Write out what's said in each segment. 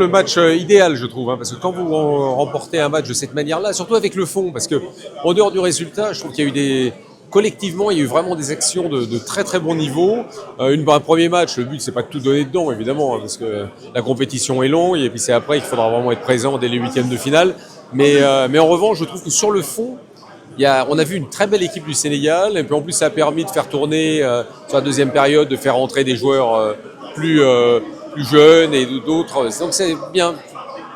Le match idéal, je trouve, hein, parce que quand vous remportez un match de cette manière-là, surtout avec le fond, parce que en dehors du résultat, je trouve qu'il y a eu collectivement, il y a eu vraiment des actions de très très bon niveau. Un premier match, le but c'est pas de tout donner dedans, évidemment, hein, parce que la compétition est longue, et puis c'est après qu'il faudra vraiment être présent dès les huitièmes de finale. Mais en revanche, je trouve que sur le fond, on a vu une très belle équipe du Sénégal, et puis en plus ça a permis de faire tourner sur la deuxième période, de faire entrer des joueurs plus jeunes et d'autres. Donc c'est bien.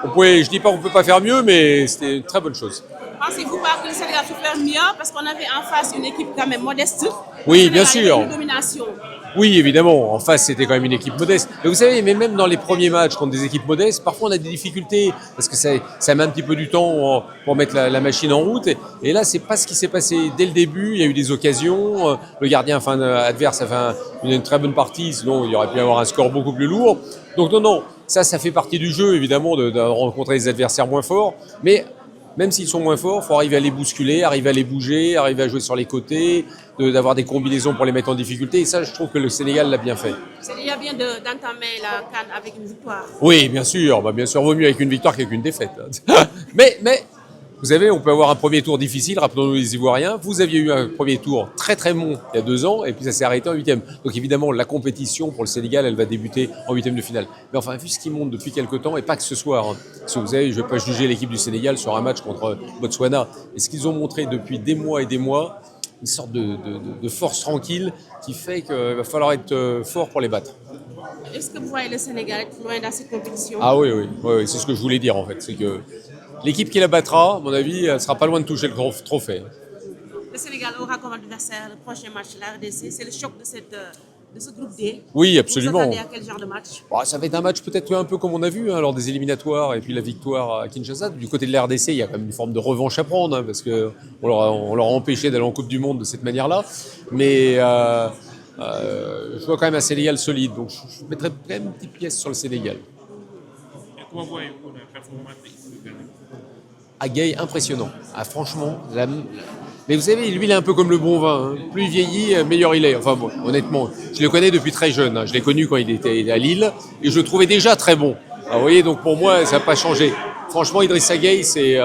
Je dis pas qu'on peut pas faire mieux, mais c'était une très bonne chose. Pensez-vous pas que le Sénégal peut faire mieux parce qu'on avait en face une équipe quand même modeste? Oui, bien sûr. Une domination. Oui, évidemment. En face, c'était quand même une équipe modeste. Mais vous savez, mais même dans les premiers matchs contre des équipes modestes, parfois on a des difficultés parce que ça met un petit peu du temps pour mettre la machine en route. Et là, c'est pas ce qui s'est passé dès le début. Il y a eu des occasions. Le gardien adverse a fait une très bonne partie. Sinon, il aurait pu avoir un score beaucoup plus lourd. Donc non, ça fait partie du jeu, évidemment, de rencontrer des adversaires moins forts. Mais même s'ils sont moins forts, il faut arriver à les bousculer, arriver à les bouger, arriver à jouer sur les côtés, d'avoir des combinaisons pour les mettre en difficulté. Et ça, je trouve que le Sénégal l'a bien fait. C'est déjà bien d'entamer la CAN avec une victoire. Oui, bien sûr. Bien sûr, vaut mieux avec une victoire qu'avec une défaite. mais vous savez, on peut avoir un premier tour difficile. Rappelons-nous les Ivoiriens. Vous aviez eu un premier tour très très bon il y a 2 ans, et puis ça s'est arrêté en huitième. Donc évidemment, la compétition pour le Sénégal, elle va débuter en huitième de finale. Mais enfin, vu ce qui monte depuis quelques temps, et pas que ce soir, hein, parce que vous savez, je ne vais pas juger l'équipe du Sénégal sur un match contre Botswana. Et ce qu'ils ont montré depuis des mois et des mois, une sorte de force tranquille qui fait qu'il va falloir être fort pour les battre. Est-ce que vous voyez le Sénégal être loin dans cette compétition? Ah oui, c'est ce que je voulais dire en fait. C'est que l'équipe qui la battra, à mon avis, elle sera pas loin de toucher le trophée. Le Sénégal aura comme adversaire le prochain match, la RDC. C'est le choc de ce groupe D. Oui, absolument. Vous attendez à quel genre de match? Ça va être un match peut-être un peu comme on a vu lors des éliminatoires et puis la victoire à Kinshasa. Du côté de la RDC, il y a quand même une forme de revanche à prendre parce qu'on leur a empêché d'aller en Coupe du Monde de cette manière-là. Mais je vois quand même un Sénégal solide, donc je mettrais quand même une petite pièce sur le Sénégal. Et comment voyez-vous la performance de Agaï, impressionnant. Franchement, mais vous savez, lui, il est un peu comme le bon vin. Hein. Plus il vieillit, meilleur il est. Enfin bon, honnêtement, je le connais depuis très jeune. Hein. Je l'ai connu quand il était à Lille et je le trouvais déjà très bon. Alors, vous voyez, donc pour moi, ça n'a pas changé. Franchement, Idrissa Gueye, c'est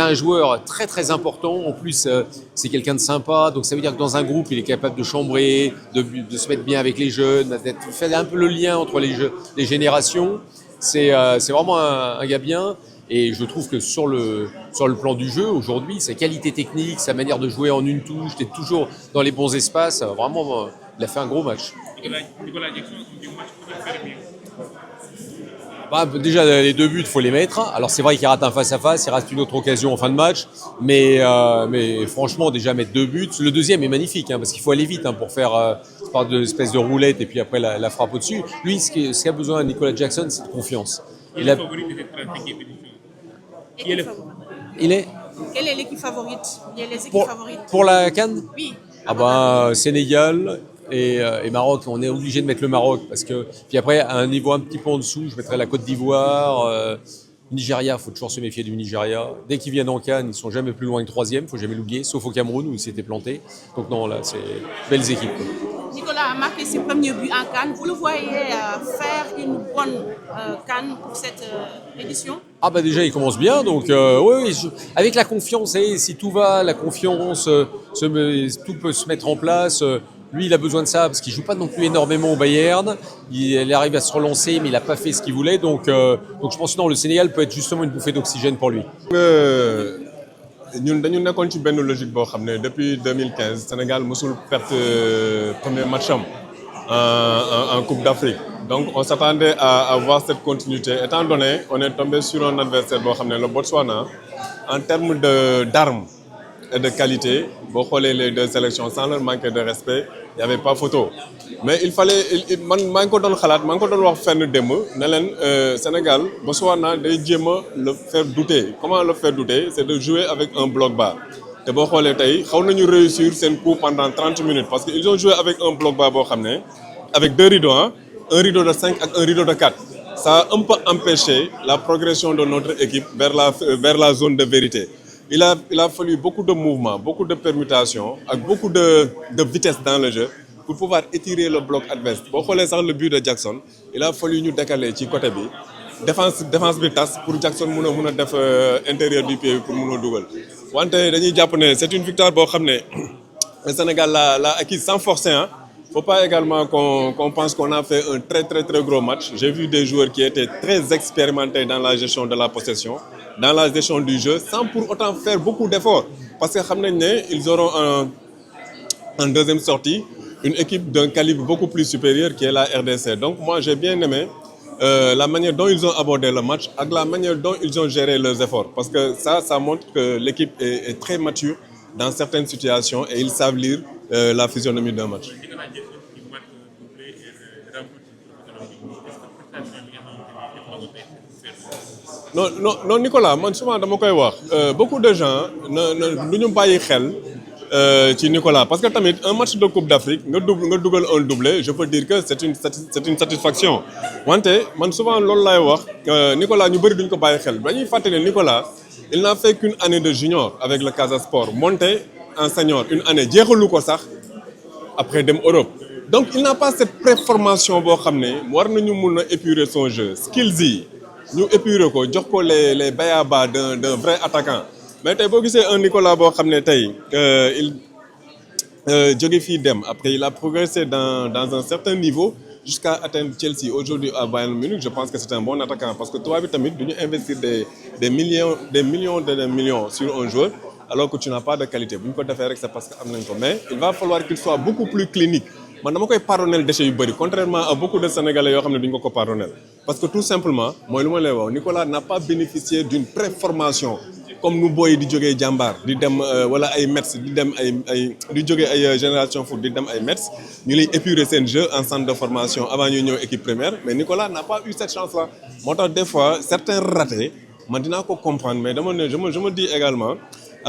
un joueur très très important. En plus, c'est quelqu'un de sympa. Donc ça veut dire que dans un groupe, il est capable de chambrer, de se mettre bien avec les jeunes, de faire un peu le lien entre les générations. C'est vraiment un gars bien. Et je trouve que sur le plan du jeu, aujourd'hui, sa qualité technique, sa manière de jouer en une touche, d'être toujours dans les bons espaces, vraiment, il a fait un gros match. Nicolas Jackson, du match pour faire mieux. Déjà, les 2 buts, il faut les mettre. Alors c'est vrai qu'il rate un face-à-face, il reste une autre occasion en fin de match. Mais franchement, déjà mettre 2 buts. Le deuxième est magnifique, parce qu'il faut aller vite pour faire de l'espèce de roulette et puis après la frappe au-dessus. Lui, ce qu'a besoin Nicolas Jackson, c'est de confiance. Qui est le favori de cette 30e édition? Quelle est l'équipe favorite? Il y a les équipes favorites. Pour la CAN? Oui. Sénégal et Maroc. On est obligé de mettre le Maroc parce que puis après à un niveau un petit peu en dessous, je mettrais la Côte d'Ivoire, Nigeria. Faut toujours se méfier du Nigeria. Dès qu'ils viennent en CAN, ils sont jamais plus loin que 3e. Faut jamais l'oublier, sauf au Cameroun où ils s'étaient plantés. Donc non, là c'est belles équipes. Nicolas a marqué ses premiers buts en CAN. Vous le voyez faire une bonne CAN pour cette édition? Déjà il commence bien, donc oui, avec la confiance, si tout va, la confiance, tout peut se mettre en place. Lui, il a besoin de ça parce qu'il joue pas non plus énormément au Bayern. Il arrive à se relancer, mais il n'a pas fait ce qu'il voulait. Donc je pense que non, le Sénégal peut être justement une bouffée d'oxygène pour lui. Ñun dañu nekkoon ci benn logique boo xam ne depuis 2015 Sénégal mosul perte premier match en Coupe d'Afrique. Donc on s'attendait à voir cette continuité. Étant donné, on est tombé sur un adversaire boo xam ne le Botswana, en termes d'armes et de qualité, boo xoolee les 2 sélections sans leur manquer de respect, il n'y avait pas photo. Mais il fallait maa ngi ko doon xalaat maa ngi ko doon wax fenn démb ne leen Sénégal Botswana day jéem a le faire douter. Comment le faire douter? C'est de jouer avec un bloc bas. te boo xoolee tey xaw nañu réussir seen coup pendant 30 minutes parce que ils ont joué avec un bloc bas boo xam ne avec 2 rideaux, un rideau de 5 et un rideau de 4. Ça a un peu empêché la progression de notre équipe vers la zone de vérité. Il a fallu beaucoup de mouvements, beaucoup de permutations, avec beaucoup de vitesse dans le jeu pour pouvoir étirer le bloc adverse. Boo xoolee sax le but de Jackson, il a fallu ñu décaler ci côté bi défense bi tas pour Jackson mun a def intérieur du pied pour mun a dugal wante dañuy jàpp ne c'est une victoire boo xam ne le Sénégal l'a acquise sans forcer hein. Faut pas également qu'on pense qu'on a fait un très gros match. J'ai vu des joueurs qui étaient très expérimentés dans la gestion de la possession, dans la gestion du jeu, sans pour autant faire beaucoup d'efforts. Parce que ils auront en deuxième sortie une équipe d'un calibre beaucoup plus supérieur qui est la RDC. Donc moi j'ai bien aimé la manière dont ils ont abordé le match et la manière dont ils ont géré leurs efforts. Parce que ça montre que l'équipe est très mature dans certaines situations et ils savent lire la physionomie d'un match. Non Nicolas man souvent dama koy wax beaucoup de gens du ñu bàyyi xel ci Nicolas parce que tamit un match de Coupe d'Afrique nga dugal un doublé je peux dire que c'est une satisfaction wante man souvent loolu laay wax Nicolas ñu bëri duñ ko bàyyi xel dañuy fàttali ne Nicolas il n'a fait qu'une année de junior avec le Casa Sport monté en senior une année jeexalu ko sax après dem Europe donc il n'a pas cette préformation boo xam ne war nañu mun a épurer son jeu skills yi ñu épurer ko jox ko les bayaba d'un vrai attaquant mais tey boo gisee un Nicolas boo xam ne tey il jóge fii dem après il a progressé dans un certain niveau jusqu'à atteindre Chelsea aujourd'hui à Bayern Munich je pense que c'est un bon attaquant parce que toi bi tamit du ñu investir des millions sur un joueur alors que tu n'as pas de qualité bu ñu ko defee rek c'est parce que am nañ ko mais il va falloir qu'il soit beaucoup plus clinique man dama koy pardonner déchets yu bëri contrairement à beaucoup de Sénégalais yoo xam ne duñ ko pardonner parce que tout simplement mooy lu ma lay wax Nicolas n'a pas bénéficié d'une préformation comme nu booy di jógee jàmbaar di dem wala ay Metz di dem di jógee ay génération foot di dem ay Metz ñu lay épurer seen jeu en centre de formation avant ñuy ñëw équipe première mais Nicolas n'a pas eu cette chance là moo tax des fois certains ratés man dinaa ko comprendre mais dama ne je me dis également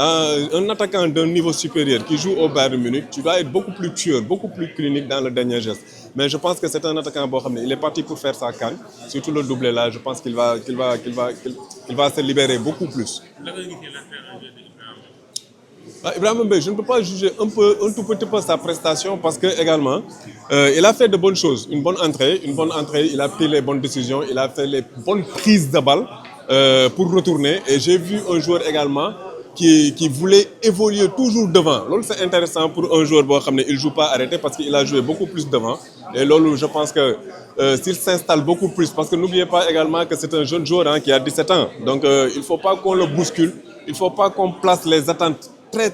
un attaquant d'un niveau supérieur qui joue au Bayern Munich tu dois être beaucoup plus tueur beaucoup plus clinique dans le dernier geste mais je pense que c'est un attaquant boo xam ne il est parti pour faire sa CAN surtout le doublé là je pense qu'il va se libérer beaucoup plus. Ibrahima Mbaye je ne peux pas juger un tout petit peu sa prestation parce que également il a fait de bonnes choses une bonne entrée il a pris les bonnes décisions il a fait les bonnes prises de balle pour retourner et j'ai vu un joueur également qui voulait évoluer toujours devant loolu c'est intéressant pour un joueur boo xam ne il joue pas arrêté parce qu'il a joué beaucoup plus devant et loolu je pense que s'il s'installe beaucoup plus parce que n'oubliez pas également que c'est un jeune joueur qui a 17 ans donc il faut pas qu'on le bouscule il faut pas qu'on place les attentes très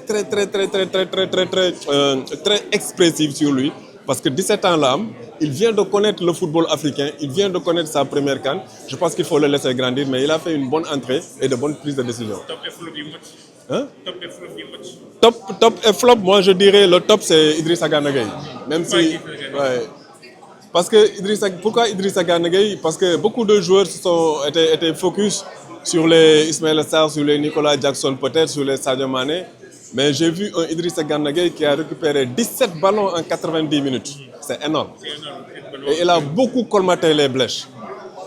expressives sur lui parce que 17 ans là il vient de connaître le football africain il vient de connaître sa première CAN je pense qu'il faut le laisser grandir mais il a fait une bonne entrée et de bonnes prises de décision. Top et flop moi je dirais le top c'est Idrissa Gana Gueye même si parce que pourquoi Idrissa Gana Gueye parce que beaucoup de joueurs étaient focus sur les Ismaïla Sarr sur les Nicolas Jackson peut-être sur les Sadio Mané mais j'ai vu un Idrissa Gana Gueye qui a récupéré 17 ballons en 90 minutes c'est énorme et il a beaucoup colmaté les brèches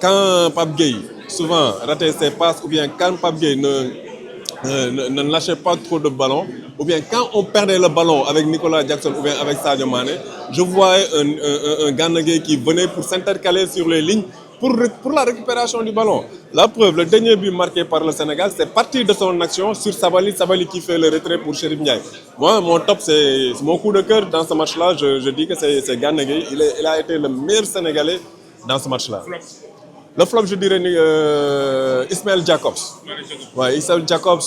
quand Pape Gueye souvent ratait ses passes ou bien quand Pape Gueye ne lâchait pas trop de ballons ou bien quand on perdait le ballon avec Nicolas Jackson ou bien avec Sadio Mané je voyais un Gana Gueye qui venait pour s'intercaler sur les lignes pour la récupération du ballon. La preuve, le dernier but marqué par le Sénégal, c'est parti de son action sur Sabali qui fait le retrait pour Chérif Ndiaye. Moi, mon top, c'est mon coup de cœur dans ce match-là. Je dis que c'est Gana Gueye. Il a été le meilleur Sénégalais dans ce match-là. Le flop, je dirais Ismaël Jacobs. Ouais, Ismaël Jacobs,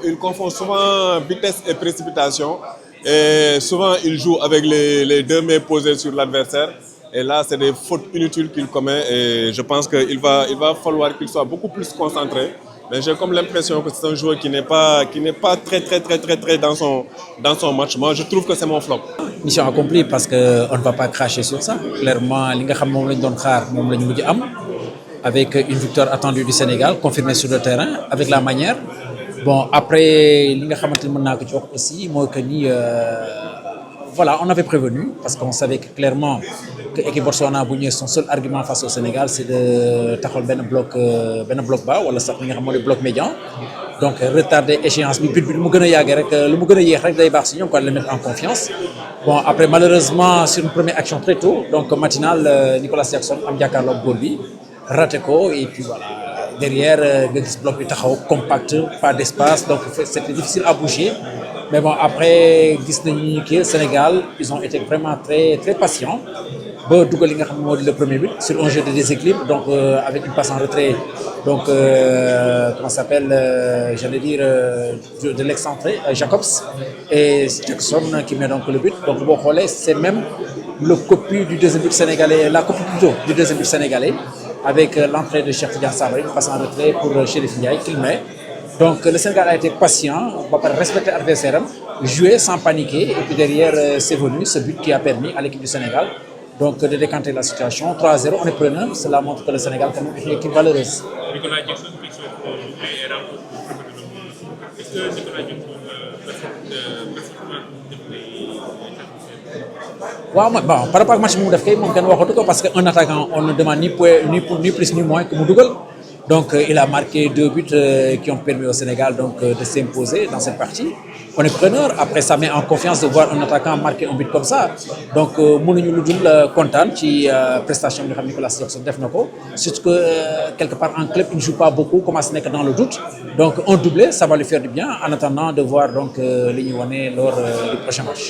il confond souvent vitesse et précipitation. Et souvent, il joue avec les deux mains posées sur l'adversaire. Et là, c'est des fautes inutiles qu'il commet et je pense qu'il va falloir qu'il soit beaucoup plus concentré. Mais j'ai comme l'impression que c'est un joueur qui n'est pas très dans son match. Moi, je trouve que c'est mon flop. Mission accomplie parce qu'on ne va pas cracher sur ça. Clairement, li nga xam moom lañ doon xaar moom lañ mujj am avec une victoire attendue du Sénégal confirmée sur le terrain avec la manière. Bon, après li nga xamante ni mën naa ko ci wax aussi mooy que ni voilà, on avait prévenu parce qu'on savait que clairement que équipe Botswana bu ñëwee son seul argument face au Sénégal c'est de taxawal benn bloc bas wala sax li nga xam moo di bloc médian donc retarder échéance bi but bi lu mu gën a yàggee rek lu mu gën a yéex rek day baax si ñoom quoi le mettre en confiance bon après malheureusement sur une première action très tôt donc matinale Nicolas Jackson am jàkkaarloog góol bi raté ko et puis voilà derrière nga gis bloc bi taxaw compact pas d'espace donc c'était difficile à bouger mais bon après gis nañu que Sénégal ils ont été vraiment très patients ba dugal li nga xam ne moo di le premier but sur un jeu de déséquilibre donc avec une passe en retrait donc comment ça s'appelle j'allais dire de l'excentré Jacobs et Jackson qui met donc le but donc boo xoolee c'est même le copie du deuxième but sénégalais la copie plutôt du deuxième but sénégalais avec l'entrée de Cheikh Tidiane Sabaly une passe en retrait pour Chérif Ndiaye qu'il met donc le Sénégal a été patient ba pare respecter adversaire am jouer sans paniquer et puis derrière c'est venu ce but qui a permis à l'équipe du Sénégal donc de décanter la situation 3-0 on est preneur cela montre que le Sénégal quand même est une équipe valeureuse. Nicolas Jackson qui souhaite jouer et remporter. Est-ce que Nicolas Jackson waaw bon par rapport ak match bi mu def kay moom kenn waxatu ko parce que un attaquant on ne demande ni plus ni moins que mu dugal donc il a marqué 2 buts qui ont permis au Sénégal donc de s'imposer dans cette partie on est preneur après ça met en confiance de voir un attaquant marquer un but comme ça donc mënuñu lu dul kontaan ci prestation bi nga xam ne Nicolas Jackson def na ko surtout que quelque part en club il ne joue pas beaucoup commence nekk dans le doute donc un doublé ça va lui faire du bien en attendant de voir donc li ñu wane lors du prochain match.